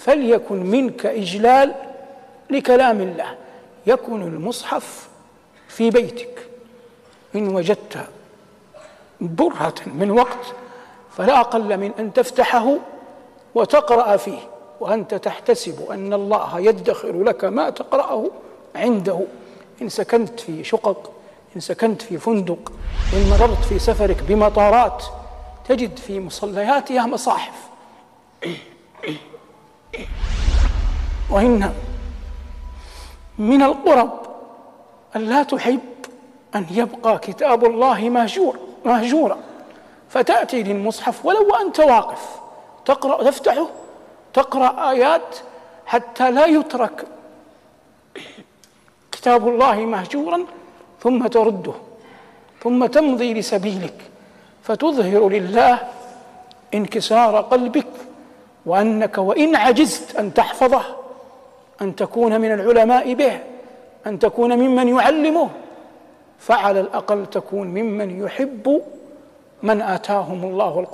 فليكن منك إجلال لكلام الله. يكن المصحف في بيتك، إن وجدت برهة من وقت فلا أقل من أن تفتحه وتقرأ فيه، وأنت تحتسب أن الله يدخر لك ما تقرأه عنده. إن سكنت في شقق، إن سكنت في فندق، إن مررت في سفرك بمطارات، تجد في مصلياتها مصاحف. وإن من القرب أن لا تحب أن يبقى كتاب الله مهجورا، فتأتي للمصحف ولو وأنت واقف تقرأ، تفتحه تقرأ آيات حتى لا يترك كتاب الله مهجورا، ثم ترده، ثم تمضي لسبيلك، فتظهر لله انكسار قلبك، وأنك وإن عجزت أن تحفظه، أن تكون من العلماء به، أن تكون ممن يعلمه، فعلى الأقل تكون ممن يحب من آتاهم الله القرآن.